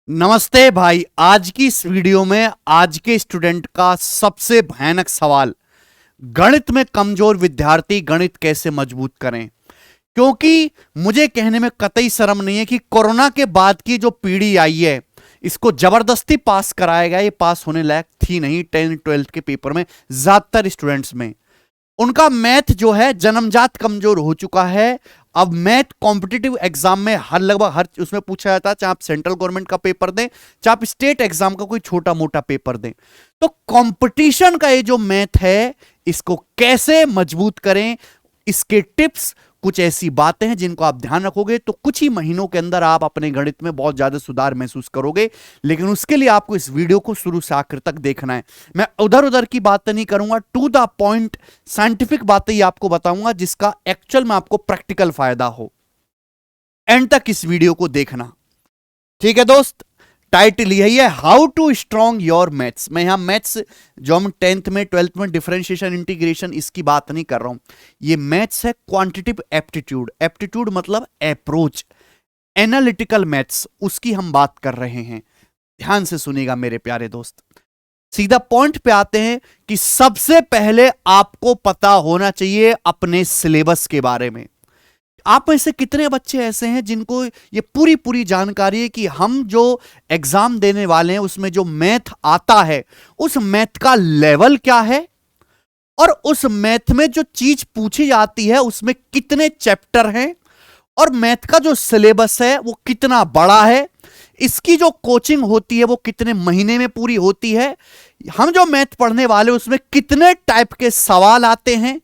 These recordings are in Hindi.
नमस्ते भाई। आज की इस वीडियो में आज के स्टूडेंट का सबसे भयानक सवाल, गणित में कमजोर विद्यार्थी गणित कैसे मजबूत करें। क्योंकि मुझे कहने में कतई शर्म नहीं है कि कोरोना के बाद की जो पीढ़ी आई है इसको जबरदस्ती पास कराया गया। ये पास होने लायक थी नहीं 10th-12th के पेपर में। ज्यादातर स्टूडेंट्स में उनका मैथ जो है जन्मजात कमजोर हो चुका है। अब मैथ कॉम्पिटिटिव एग्जाम में लगभग हर उसमें पूछा जाता है, चाहे आप सेंट्रल गवर्नमेंट का पेपर दें चाहे आप स्टेट एग्जाम का कोई छोटा मोटा पेपर दें। तो कंपटीशन का ये जो मैथ है इसको कैसे मजबूत करें, इसके टिप्स कुछ ऐसी बातें हैं जिनको आप ध्यान रखोगे तो कुछ ही महीनों के अंदर आप अपने गणित में बहुत ज्यादा सुधार महसूस करोगे। लेकिन उसके लिए आपको इस वीडियो को शुरू से आखिर तक देखना है। मैं उधर उधर की बातें नहीं करूंगा, टू द पॉइंट साइंटिफिक बातें ही आपको बताऊंगा जिसका एक्चुअल में आपको प्रैक्टिकल फायदा हो। एंड तक इस वीडियो को देखना, ठीक है दोस्त। टाइटल यही है, how to strong your maths. मैं यहां मैथ्स जो हम 10th में 12th में डिफरेंशिएशन इंटीग्रेशन इसकी बात नहीं कर रहा हूं। ये मैथ्स है क्वांटिटेटिव एप्टीट्यूड। एप्टीट्यूड मतलब अप्रोच, एनालिटिकल मैथ्स, उसकी हम बात कर रहे हैं। ध्यान से सुनिएगा मेरे प्यारे दोस्त। सीधा पॉइंट पे आते हैं कि सबसे पहले आपको पता होना चाहिए अपने सिलेबस के बारे में। आप में से कितने बच्चे ऐसे हैं जिनको ये पूरी पूरी जानकारी है कि हम जो एग्जाम देने वाले हैं उसमें जो मैथ आता है उस मैथ का लेवल क्या है और उस मैथ में जो चीज पूछी जाती है उसमें कितने चैप्टर हैं और मैथ का जो सिलेबस है वो कितना बड़ा है, इसकी जो कोचिंग होती है वो कितने महीने में पूरी होती है, हम जो मैथ पढ़ने वाले उसमें कितने टाइप के सवाल आते हैं,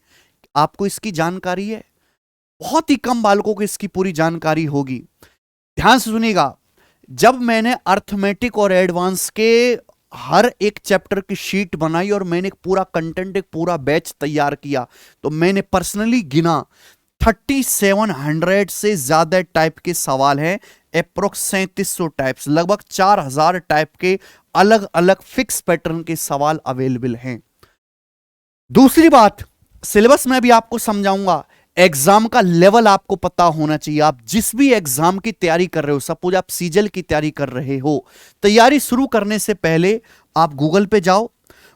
आपको इसकी जानकारी है। बहुत ही कम बालकों को इसकी पूरी जानकारी होगी। ध्यान से सुनिएगा, जब मैंने अर्थमेटिक और एडवांस के हर एक चैप्टर की शीट बनाई और मैंने एक पूरा कंटेंट, एक पूरा बैच तैयार किया तो मैंने पर्सनली गिना 3700 से ज्यादा टाइप के सवाल हैं। अप्रोक्स 3700 टाइप्स, लगभग 4000 टाइप के अलग अलग फिक्स पैटर्न के सवाल अवेलेबल हैं। दूसरी बात, सिलेबस में भी आपको समझाऊंगा। एग्जाम का लेवल आपको पता होना चाहिए। आप जिस भी एग्जाम की तैयारी कर रहे हो, सपोज आप सीजल की तैयारी कर रहे हो, तैयारी शुरू करने से पहले आप गूगल पे जाओ,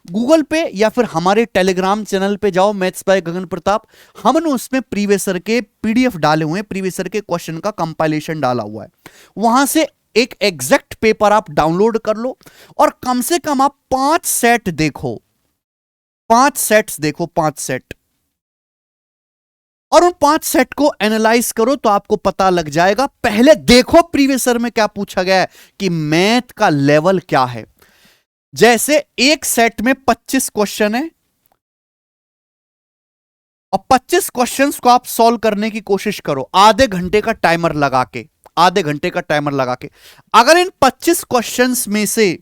गूगल पे या फिर हमारे टेलीग्राम चैनल पे जाओ, मैथ्स बाय गगन प्रताप। हमने उसमें प्रीवियसर के पीडीएफ डाले हुए हैं, प्रीवियसर के क्वेश्चन का कंपाइलेशन डाला हुआ है। वहां से एक एग्जैक्ट पेपर आप डाउनलोड कर लो और कम से कम आप 5 सेट देखो, 5 सेट्स देखो, 5 सेट, और उन 5 सेट को एनालाइज करो तो आपको पता लग जाएगा। पहले देखो प्रीवियसर में क्या पूछा गया है कि मैथ का लेवल क्या है। जैसे एक सेट में 25 क्वेश्चन है और 25 क्वेश्चंस को आप सॉल्व करने की कोशिश करो आधे घंटे का टाइमर लगा के, आधे घंटे का टाइमर लगा के। अगर इन 25 क्वेश्चंस में से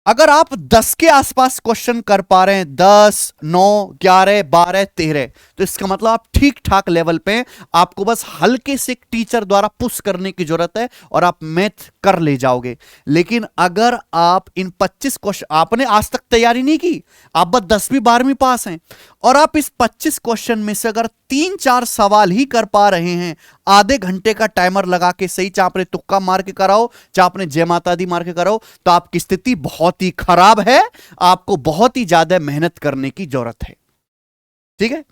अगर आप 10 के आसपास क्वेश्चन कर पा रहे हैं, 10, 9, 11, 12, 13, तो इसका मतलब आप ठीक ठाक लेवल पे हैं। आपको बस हल्के से एक टीचर द्वारा पुश करने की जरूरत है और आप मैथ कर ले जाओगे। लेकिन अगर आप इन 25 क्वेश्चन, आपने आज तक तैयारी नहीं की, आप बस 10वीं 12वीं पास हैं और आप इस 25 क्वेश्चन में से अगर 3-4 सवाल ही कर पा रहे हैं आधे घंटे का टाइमर लगा के, सही चाहे आपने तुक्का मार के कराओ चाहे आपने जय माता दी मार के कराओ, तो आपकी स्थिति बहुत ही खराब है। आपको बहुत ही ज्यादा मेहनत करने की जरूरत है। ठीक है,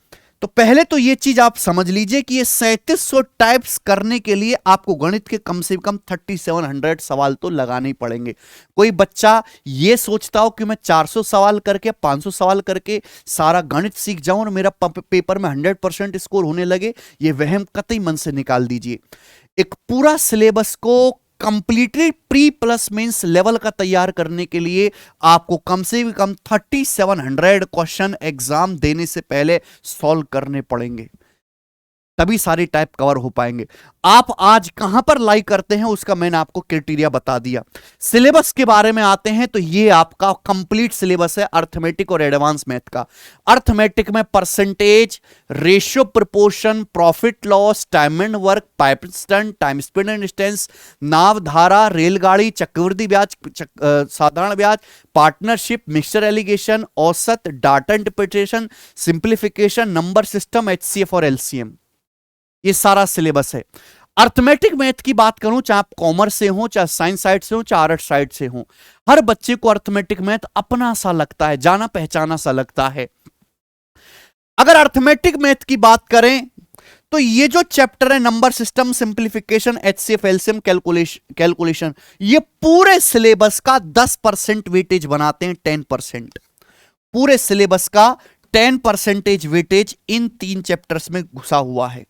तो पहले तो यह चीज आप समझ लीजिए कि ये 3700 टाइप्स करने के लिए आपको गणित के कम से कम 3700 सवाल तो लगाने ही पड़ेंगे। कोई बच्चा ये सोचता हो कि मैं 400 सवाल करके 500 सवाल करके सारा गणित सीख जाऊं और मेरा पेपर में 100% स्कोर होने लगे, ये वहम कतई मन से निकाल दीजिए। एक पूरा सिलेबस को completely pre plus mains level का तैयार करने के लिए आपको कम से कम 3700 क्वेश्चन एग्जाम देने से पहले सॉल्व करने पड़ेंगे, तभी सारी टाइप कवर हो पाएंगे। आप आज कहां पर लाइक करते हैं उसका मैंने आपको क्राइटेरिया बता दिया। सिलेबस के बारे में आते हैं तो ये आपका कंप्लीट सिलेबस है अर्थमेटिक और एडवांस मैथ का। अर्थमेटिक में percentage, ratio, proportion, profit loss, time and work, pipes cistern, time speed and distance, नाव धारा, रेलगाड़ी, चक्रवृद्धि ब्याज, साधारण ब्याज, पार्टनरशिप, मिक्सचर एलिगेशन, औसत, data interpretation, simplification, number system, HCF और एलसीएम, ये सारा सिलेबस है। अर्थमेटिक मैथ की बात करूं, चाहे आप कॉमर्स से हो, चाहे साइंस साइड से हो, चाहे आर्ट साइड से हो, हर बच्चे को अर्थमेटिक मैथ अपना सा लगता है, जाना पहचाना सा लगता है। अगर अर्थमेटिक मैथ की बात करें तो ये जो चैप्टर है number system, simplification, HCF, LCM, calculation, ये पूरे सिलेबस का 10% वेटेज बनाते हैं। 10% पूरे सिलेबस का 10% वेटेज इन 3 चैप्टर्स में घुसा हुआ है।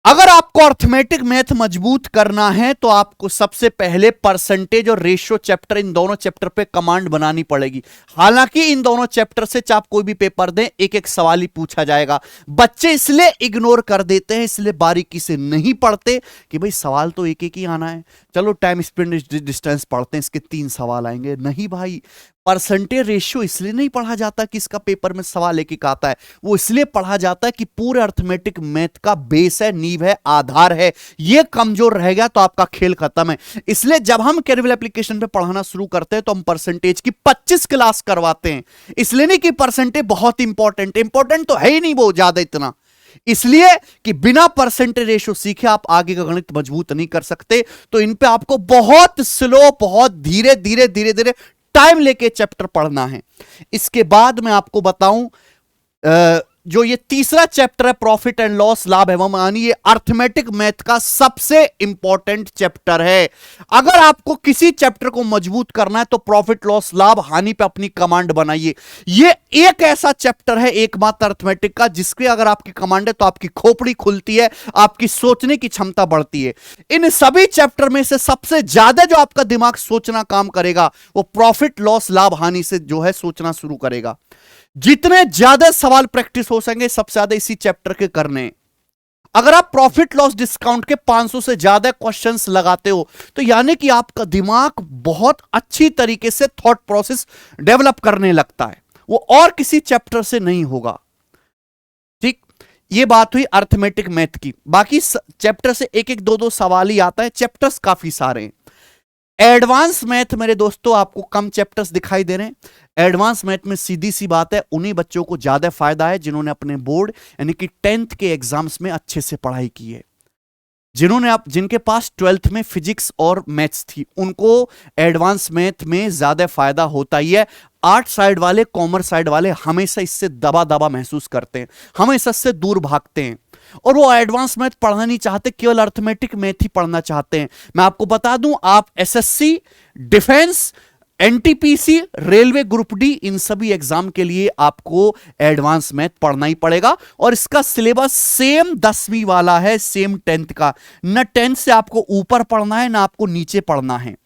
अगर आपको अर्थमेटिक मैथ मजबूत करना है तो आपको सबसे पहले परसेंटेज और रेशियो चैप्टर, इन दोनों चैप्टर पे कमांड बनानी पड़ेगी। हालांकि इन दोनों चैप्टर से चाहे आप कोई भी पेपर दें, एक एक सवाल ही पूछा जाएगा। बच्चे इसलिए इग्नोर कर देते हैं, इसलिए बारीकी से नहीं पढ़ते कि भाई सवाल तो एक एक ही आना है, चलो टाइम स्पीड डिस्टेंस पढ़ते हैं, इसके 3 सवाल आएंगे। नहीं भाई, परसेंटेज रेशियो इसलिए नहीं पढ़ा जाता कि इसका पेपर में सवाल एक एक आता है, वो इसलिए पढ़ा जाता है कि पूरे अर्थमेटिक मैथ का बेस है, नींव है, आधार है। ये कमजोर रह गया तो आपका खेल खत्म है। इसलिए जब हम कैरवेल एप्लीकेशन पे पढ़ाना शुरू करते हैं तो हम परसेंटेज की 25 क्लास करवाते हैं। इसलिए नहीं कि परसेंटेज बहुत इंपॉर्टेंट तो है ही नहीं वो ज्यादा इतना, इसलिए कि बिना परसेंटेज रेशियो सीखे आप आगे का गणित मजबूत नहीं कर सकते। तो इन पे आपको बहुत स्लो, बहुत धीरे धीरे टाइम लेके चैप्टर पढ़ना है। इसके बाद मैं आपको बताऊं, जो ये तीसरा चैप्टर है प्रॉफिट एंड लॉस, लाभ एवं हानि, ये अर्थमेटिक मैथ का सबसे इंपॉर्टेंट चैप्टर है। अगर आपको किसी चैप्टर को मजबूत करना है तो प्रॉफिट लॉस लाभ हानि पे अपनी कमांड बनाइए। ये एक ऐसा चैप्टर है एकमात्र अर्थमेटिक का जिसके अगर आपकी कमांड है तो आपकी खोपड़ी खुलती है, आपकी सोचने की क्षमता बढ़ती है। इन सभी चैप्टर में से सबसे ज्यादा जो आपका दिमाग सोचना काम करेगा वो प्रॉफिट लॉस लाभ हानि से जो है सोचना शुरू करेगा। जितने ज्यादा सवाल प्रैक्टिस हो सकेंगे सबसे ज्यादा इसी चैप्टर के करने। अगर आप प्रॉफिट लॉस डिस्काउंट के 500 से ज्यादा क्वेश्चंस लगाते हो तो यानी कि आपका दिमाग बहुत अच्छी तरीके से थॉट प्रोसेस डेवलप करने लगता है, वो और किसी चैप्टर से नहीं होगा। ठीक, ये बात हुई अर्थमेटिक मैथ की। बाकी चैप्टर से एक एक दो सवाल ही आता है, चैप्टर्स काफी सारे हैं। एडवांस मैथ मेरे दोस्तों आपको कम चैप्टर्स दिखाई दे रहे हैं। एडवांस मैथ में सीधी सी बात है उन्हीं बच्चों को ज्यादा फायदा है जिन्होंने अपने बोर्ड यानी कि 10th के एग्जाम्स में अच्छे से पढ़ाई की है। जिनके पास 12th में फिजिक्स और मैथ्स थी उनको एडवांस मैथ में ज्यादा फायदा होता ही है। आर्ट साइड वाले, कॉमर्स साइड वाले हमेशा इससे दबा महसूस करते हैं, हमेशा इससे दूर भागते हैं और वो एडवांस मैथ पढ़ना नहीं चाहते, केवल अर्थमेटिक मैथ ही पढ़ना चाहते हैं। मैं आपको बता दूं, आप SSC, defence, NTPC, railway group D, इन सभी एग्जाम के लिए आपको एडवांस मैथ पढ़ना ही पड़ेगा और इसका सिलेबस सेम 10वीं वाला है, सेम 10th का। न 10th से आपको ऊपर पढ़ना है ना आपको नीचे पढ़ना है।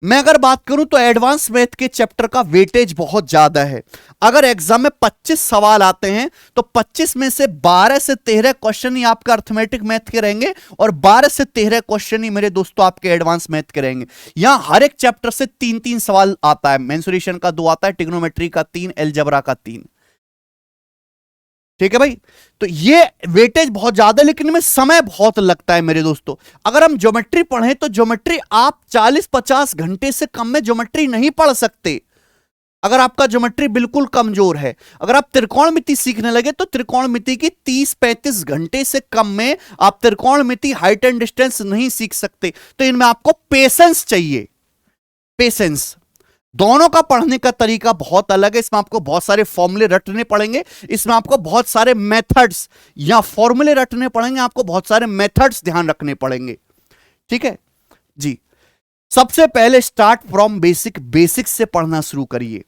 मैं अगर बात करूं तो एडवांस मैथ के चैप्टर का वेटेज बहुत ज्यादा है। अगर एग्जाम में 25 सवाल आते हैं तो 25 में से 12 से 13 क्वेश्चन ही आपका अर्थमेटिक मैथ के रहेंगे और 12 से 13 क्वेश्चन ही मेरे दोस्तों आपके एडवांस मैथ के रहेंगे। यहां हर एक चैप्टर से 3-3 सवाल आता है। मेंसुरेशन का 2 आता है, ट्रिग्नोमेट्री का 3, अलजेब्रा का 3। ठीक है भाई, तो ये वेटेज बहुत ज्यादा, लेकिन इनमें समय बहुत लगता है मेरे दोस्तों। अगर हम ज्योमेट्री पढ़ें तो ज्योमेट्री आप 40-50 घंटे से कम में ज्योमेट्री नहीं पढ़ सकते। अगर आपका ज्योमेट्री बिल्कुल कमजोर है, अगर आप त्रिकोणमिति सीखने लगे तो त्रिकोणमिति की 30-35 घंटे से कम में आप त्रिकोणमिति, हाइट एंड डिस्टेंस नहीं सीख सकते। तो इनमें आपको पेशेंस चाहिए, पेशेंस। दोनों का पढ़ने का तरीका बहुत अलग है। इसमें आपको बहुत सारे फॉर्मूले रटने पड़ेंगे, इसमें आपको बहुत सारे मेथड्स या फॉर्मूले रटने पड़ेंगे, आपको बहुत सारे मेथड्स ध्यान रखने पड़ेंगे। ठीक है जी, सबसे पहले स्टार्ट फ्रॉम बेसिक, बेसिक्स से पढ़ना शुरू करिए।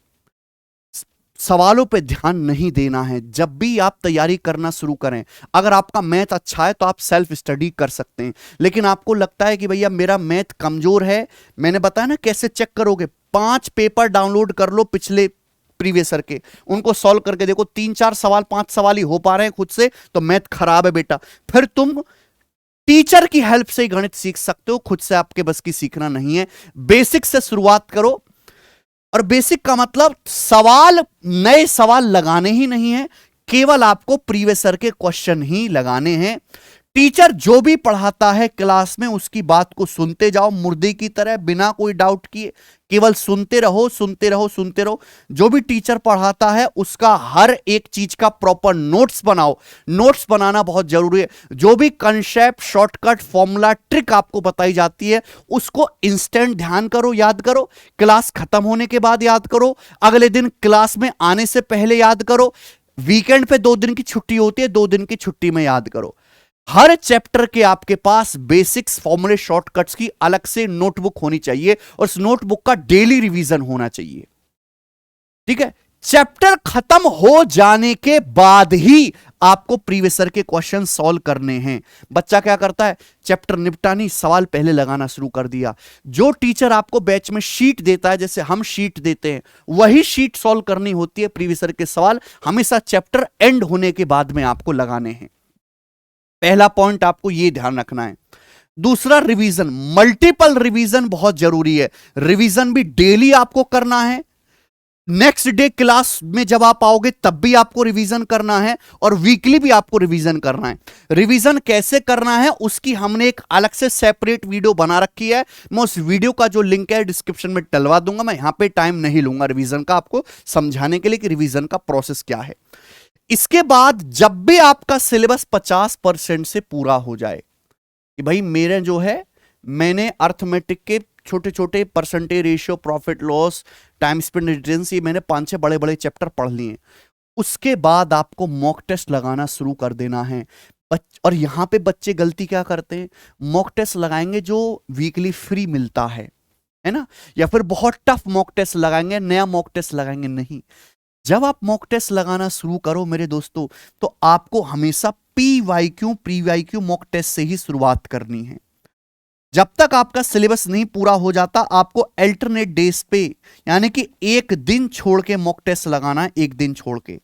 सवालों पे ध्यान नहीं देना है जब भी आप तैयारी करना शुरू करें। अगर आपका मैथ अच्छा है तो आप सेल्फ स्टडी कर सकते हैं, लेकिन आपको लगता है कि भैया मेरा मैथ कमजोर है, मैंने बताया ना कैसे चेक करोगे। 5 पेपर डाउनलोड कर लो पिछले प्रीवियसर के, उनको सॉल्व करके देखो, 3-4 सवाल, 5 सवाल ही हो पा रहे हैं खुद से, तो मैथ खराब है बेटा। फिर तुम टीचर की हेल्प से ही गणित सीख सकते हो, खुद से आपके बस की सीखना नहीं है। बेसिक से शुरुआत करो, और बेसिक का मतलब सवाल, नए सवाल लगाने ही नहीं है, केवल आपको प्रीवियसर के क्वेश्चन ही लगाने हैं। टीचर जो भी पढ़ाता है क्लास में उसकी बात को सुनते जाओ मुर्दे की तरह, बिना कोई डाउट किए, केवल सुनते रहो सुनते रहो सुनते रहो। जो भी टीचर पढ़ाता है उसका हर एक चीज का प्रॉपर नोट्स बनाओ। नोट्स बनाना बहुत जरूरी है। जो भी कंसेप्ट, शॉर्टकट, फॉर्मूला, ट्रिक आपको बताई जाती है उसको इंस्टेंट ध्यान करो, याद करो। क्लास खत्म होने के बाद याद करो, अगले दिन क्लास में आने से पहले याद करो। वीकेंड पे 2 दिन की छुट्टी होती है, 2 दिन की छुट्टी में याद करो। हर चैप्टर के आपके पास बेसिक्स, फॉर्मूले, शॉर्टकट्स की अलग से नोटबुक होनी चाहिए और उस नोटबुक का डेली रिवीजन होना चाहिए। ठीक है, चैप्टर खत्म हो जाने के बाद ही आपको प्रीवियस ईयर के क्वेश्चन सॉल्व करने हैं। बच्चा क्या करता है, चैप्टर निपटा नहीं, सवाल पहले लगाना शुरू कर दिया। जो टीचर आपको बैच में शीट देता है, जैसे हम शीट देते हैं, वही शीट सॉल्व करनी होती है। प्रीवियस ईयर के सवाल हमेशा चैप्टर एंड होने के बाद में आपको लगाने हैं। पहला पॉइंट आपको यह ध्यान रखना है। दूसरा, रिवीजन, मल्टीपल रिवीजन बहुत जरूरी है। रिवीजन भी डेली आपको करना है। नेक्स्ट डे क्लास में जब आप आओगे तब भी आपको रिवीजन करना है और वीकली भी आपको रिवीजन करना है। रिवीजन कैसे करना है उसकी हमने एक अलग से सेपरेट वीडियो बना रखी है। मैं उस वीडियो का जो लिंक है डिस्क्रिप्शन में डलवा दूंगा। मैं यहां पे टाइम नहीं लूंगा रिवीजन का आपको समझाने के लिए कि रिवीजन का प्रोसेस क्या है। इसके बाद जब भी आपका सिलेबस 50% से पूरा हो जाए कि भाई मेरे जो है, मैंने अर्थमेटिक के छोटे छोटे percentage ratio, profit loss, time spend distance, ये मैंने 5-6 बड़े बड़े चैप्टर पढ़ लिए, उसके बाद आपको मॉक टेस्ट लगाना शुरू कर देना है। और यहां पे बच्चे गलती क्या करते हैं, मॉक टेस्ट लगाएंगे जो वीकली फ्री मिलता है ना, या फिर बहुत टफ मॉक टेस्ट लगाएंगे, नया मॉक टेस्ट लगाएंगे। नहीं, जब आप मॉक टेस्ट लगाना शुरू करो मेरे दोस्तों, तो आपको हमेशा PYQ, प्री-वाईक्यू मॉक टेस्ट से ही शुरुआत करनी है। जब तक आपका सिलेबस नहीं पूरा हो जाता, आपको अल्टरनेट डेज पे, यानी कि एक दिन छोड़ के मॉक टेस्ट लगाना है, एक दिन छोड़ के।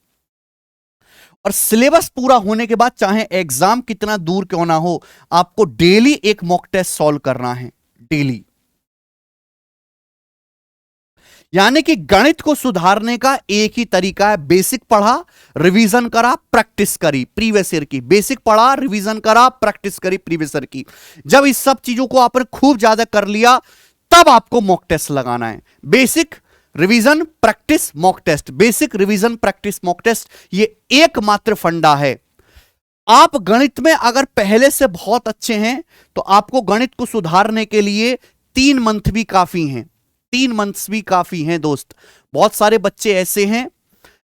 और सिलेबस पूरा होने के बाद चाहे एग्जाम कितना दूर क्यों ना हो, आपको डेली एक मॉक टेस्ट सॉल्व करना है, डेली। यानी कि गणित को सुधारने का एक ही तरीका है, बेसिक पढ़ा, रिवीजन करा, प्रैक्टिस करी प्रीवियस ईयर की। बेसिक पढ़ा, रिवीजन करा, प्रैक्टिस करी प्रीवियस ईयर की। जब इस सब चीजों को आपने खूब ज्यादा कर लिया, तब आपको मॉक टेस्ट लगाना है। Basic, revision, practice, mock test. Basic, revision, practice, mock test, ये एकमात्र फंडा है। आप गणित में अगर पहले से बहुत अच्छे हैं तो आपको गणित को सुधारने के लिए 3 मंथ भी काफी हैं। 3 मंथ्स भी काफी हैं दोस्त। बहुत सारे बच्चे ऐसे हैं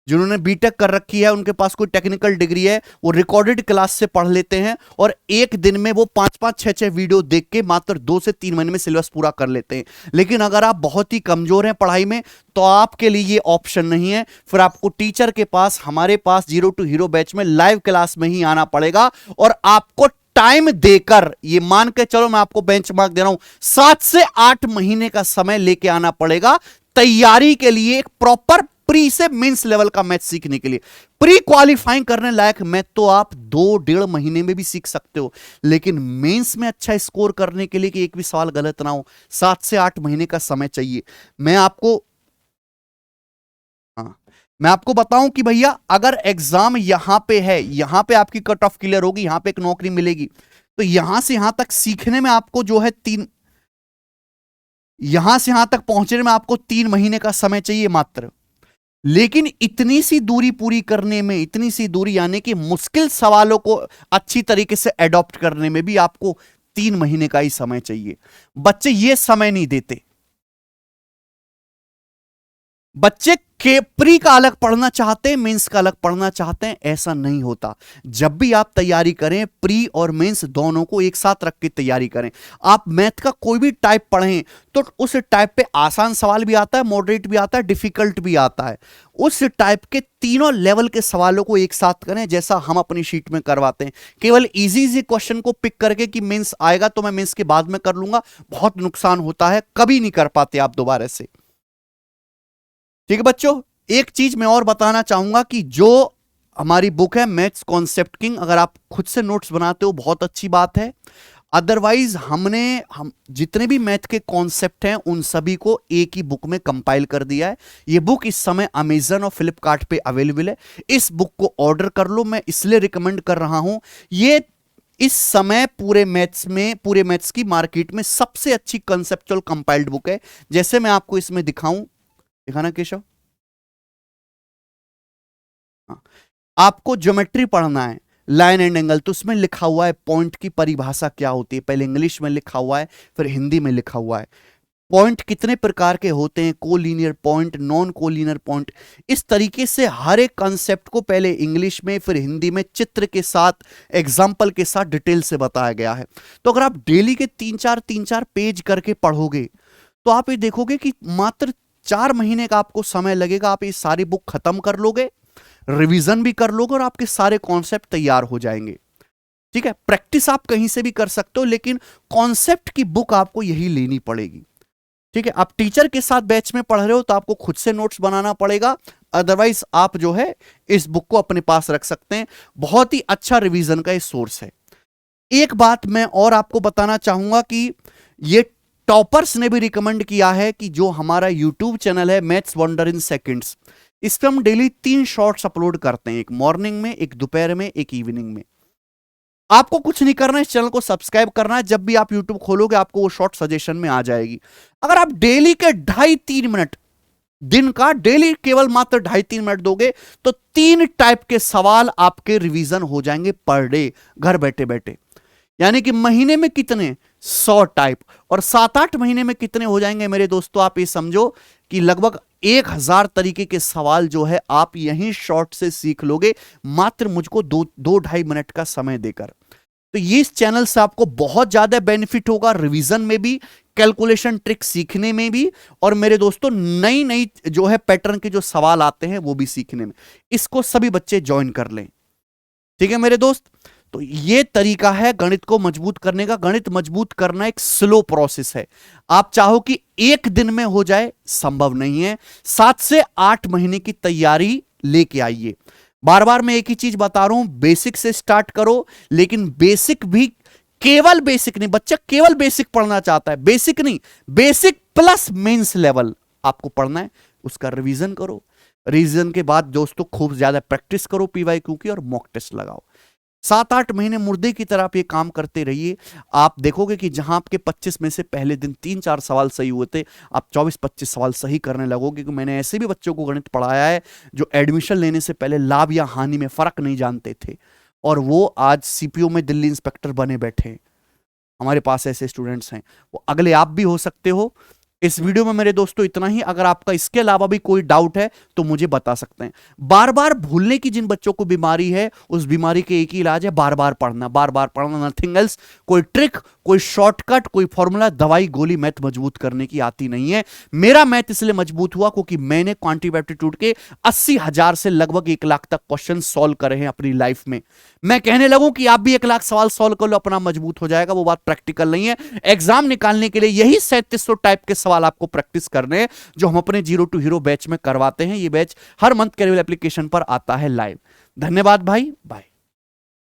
जिन्होंने बीटेक कर रखी है, उनके पास कोई टेक्निकल डिग्री है, वो रिकॉर्डेड क्लास से पढ़ लेते हैं और एक दिन में वो 5-5, 6-6 वीडियो देख के मात्र 2 से 3 महीने में सिलेबस पूरा कर लेते हैं। लेकिन अगर आप बहुत ही कमजोर हैं पढ़ाई में, तो आपके लिए ये ऑप्शन नहीं है। फिर आपको टीचर के पास, हमारे पास जीरो टू हीरो बैच में लाइव क्लास में ही आना पड़ेगा और आपको टाइम देकर, ये मान के चलो मैं आपको बेंचमार्क दे रहा हूं, 7 से 8 महीने का समय लेके आना पड़ेगा तैयारी के लिए। एक प्रॉपर प्री से मेंस लेवल का मैथ सीखने के लिए, प्री क्वालिफाइंग करने लायक मैथ तो आप 2-1.5 महीने में भी सीख सकते हो, लेकिन मेंस में अच्छा स्कोर करने के लिए कि एक भी सवाल गलत ना हो, 7 से 8 महीने का समय चाहिए। मैं आपको बताऊं कि भैया अगर एग्जाम यहां पे है, यहां पे आपकी कट ऑफ क्लियर होगी, यहां पे एक नौकरी मिलेगी, तो यहां से यहां तक सीखने में आपको जो है यहां से यहां तक पहुंचने में आपको 3 महीने का समय चाहिए मात्र। लेकिन इतनी सी दूरी पूरी करने में, इतनी सी दूरी यानी कि मुश्किल सवालों को अच्छी तरीके से एडॉप्ट करने में भी आपको 3 महीने का ही समय चाहिए। बच्चे ये समय नहीं देते। बच्चे के प्री का अलग पढ़ना चाहते हैं, मेंस का अलग पढ़ना चाहते हैं, ऐसा नहीं होता। जब भी आप तैयारी करें, प्री और मेंस दोनों को एक साथ रख के तैयारी करें। आप मैथ का कोई भी टाइप पढ़ें तो उस टाइप पे आसान सवाल भी आता है, मॉडरेट भी आता है, डिफिकल्ट भी आता है। उस टाइप के तीनों लेवल के सवालों को एक साथ करें, जैसा हम अपनी शीट में करवाते हैं। केवल इजी क्वेश्चन को पिक करके कि मेंस आएगा तो मैं मेंस के बाद में कर लूंगा, बहुत नुकसान होता है, कभी नहीं कर पाते आप दोबारा से। ठीक है बच्चों, एक चीज मैं और बताना चाहूंगा कि जो हमारी बुक है मैथ्स कॉन्सेप्ट किंग, अगर आप खुद से नोट्स बनाते हो बहुत अच्छी बात है। अदरवाइज हम जितने भी मैथ के कॉन्सेप्ट हैं उन सभी को एक ही बुक में कंपाइल कर दिया है। ये बुक इस समय अमेजन और फ्लिपकार्ट पे अवेलेबल है। इस बुक को ऑर्डर कर लो। मैं इसलिए रिकमेंड कर रहा हूं, ये इस समय पूरे मैथ्स की मार्केट में सबसे अच्छी कंसेप्चुअल कंपाइल्ड बुक है। जैसे मैं आपको इसमें दिखाऊं, दिखाना केशव। हाँ, आपको ज्योमेट्री पढ़ना है, लाइन एंड एंगल, तो उसमें लिखा हुआ है पॉइंट की परिभाषा क्या होती है। पहले इंग्लिश में लिखा हुआ है, फिर हिंदी में लिखा हुआ है। पॉइंट कितने प्रकार के होते हैं, collinear point, non collinear point, इस तरीके से हर एक कंसेप्ट को पहले इंग्लिश में फिर हिंदी में चित्र के साथ, एग्जाम्पल के साथ डिटेल से बताया गया है। तो अगर आप डेली के 3-4 पेज करके पढ़ोगे तो आप ये देखोगे कि मात्र 4 महीने का आपको समय लगेगा, आप ये सारी बुक खत्म कर लोगे, रिवीजन भी कर लोगे और आपके सारे कॉन्सेप्ट तैयार हो जाएंगे। ठीक है, प्रैक्टिस आप कहीं से भी कर सकते हो, लेकिन कॉन्सेप्ट की बुक आपको यही लेनी पड़ेगी। ठीक है, आप टीचर के साथ बैच में पढ़ रहे हो तो आपको खुद से नोट्स बनाना पड़ेगा, अदरवाइज आप जो है इस बुक को अपने पास रख सकते हैं। बहुत ही अच्छा रिवीजन का ये सोर्स है। एक बात मैं और आपको बताना चाहूंगा कि ये टॉपर्स ने भी रिकमेंड किया है कि जो हमारा यूट्यूब चैनल है मैथ्स वंडर इन सेकंड्स, इस पर हम डेली 3 शॉर्ट्स अपलोड करते हैं, एक मॉर्निंग में, एक दोपहर में, एक इवनिंग में। आपको कुछ नहीं करना है, इस चैनल को सब्सक्राइब करना है, जब भी आप यूट्यूब खोलोगे आपको वो शॉर्ट सजेशन में आ जाएगी। अगर आप डेली के 2.5-3 मिनट दिन का, डेली केवल मात्र 2.5-3 मिनट दोगे तो 3 टाइप के सवाल आपके रिवीजन हो जाएंगे पर डे, घर बैठे बैठे। यानी कि महीने में कितने, 100 टाइप, और 7-8 महीने में कितने हो जाएंगे मेरे दोस्तों, आप ये समझो कि लगभग 1000 तरीके के सवाल जो है आप यहीं शॉर्ट से सीख लोगे, मात्र मुझको 2-2.5 मिनट का समय देकर। तो ये इस चैनल से आपको बहुत ज्यादा बेनिफिट होगा, रिवीजन में भी, कैलकुलेशन ट्रिक सीखने में भी, और मेरे दोस्तों नई नई जो है पैटर्न के जो सवाल आते हैं वो भी सीखने में। इसको सभी बच्चे ज्वाइन कर लें। ठीक है मेरे दोस्त, तो ये तरीका है गणित को मजबूत करने का। गणित मजबूत करना एक स्लो प्रोसेस है, आप चाहो कि एक दिन में हो जाए, संभव नहीं है। 7 से 8 महीने की तैयारी लेके आइए। बार बार मैं एक ही चीज बता रहा हूं, बेसिक से स्टार्ट करो, लेकिन बेसिक भी केवल बेसिक नहीं, बच्चा केवल बेसिक पढ़ना चाहता है, बेसिक नहीं, बेसिक प्लस मेंस लेवल आपको पढ़ना है। उसका रिवीजन करो, रिवीजन के बाद दोस्तों खूब ज्यादा प्रैक्टिस करो पीवाईक्यू की, और मॉक टेस्ट लगाओ। 7-8 महीने मुर्दे की तरह आप ये काम करते रहिए। आप देखोगे कि जहां आपके 25 में से पहले दिन 3-4 सवाल सही हुए थे, आप 24-25 सवाल सही करने लगोगे। क्योंकि मैंने ऐसे भी बच्चों को गणित पढ़ाया है जो एडमिशन लेने से पहले लाभ या हानि में फर्क नहीं जानते थे, और वो आज सीपीओ में दिल्ली इंस्पेक्टर बने बैठे हैं। हमारे पास ऐसे स्टूडेंट्स हैं, वो अगले आप भी हो सकते हो। इस वीडियो में मेरे दोस्तों इतना ही। अगर आपका इसके अलावा भी कोई डाउट है तो मुझे बता सकते हैं। बार बार भूलने की जिन बच्चों को बीमारी है, उस बीमारी के एक ही इलाज है, बार बार पढ़ना, बार बार पढ़ना, नथिंग एल्स। कोई ट्रिक, कोई शॉर्टकट, कोई फॉर्मूला, दवाई गोली मैथ मजबूत करने की आती नहीं है। मेरा मैथ इसलिए मजबूत हुआ क्योंकि मैंने क्वांटिटेटिव एप्टीट्यूड के 80,000 से लगभग 1 लाख तक क्वेश्चन सॉल्व करे हैं अपनी लाइफ में। मैं कहने लगूं कि आप भी 1 लाख सवाल सॉल्व कर लो, अपना मजबूत हो जाएगा, वो बात प्रैक्टिकल नहीं है। एग्जाम निकालने के लिए यही 3700 टाइप के सवाल आपको प्रैक्टिस करने हैं, जो हम अपने जीरो टू हीरो बैच में करवाते हैं। ये बैच हर मंथ कैरियर एप्लीकेशन पर आता है लाइव। धन्यवाद भाई, बाय।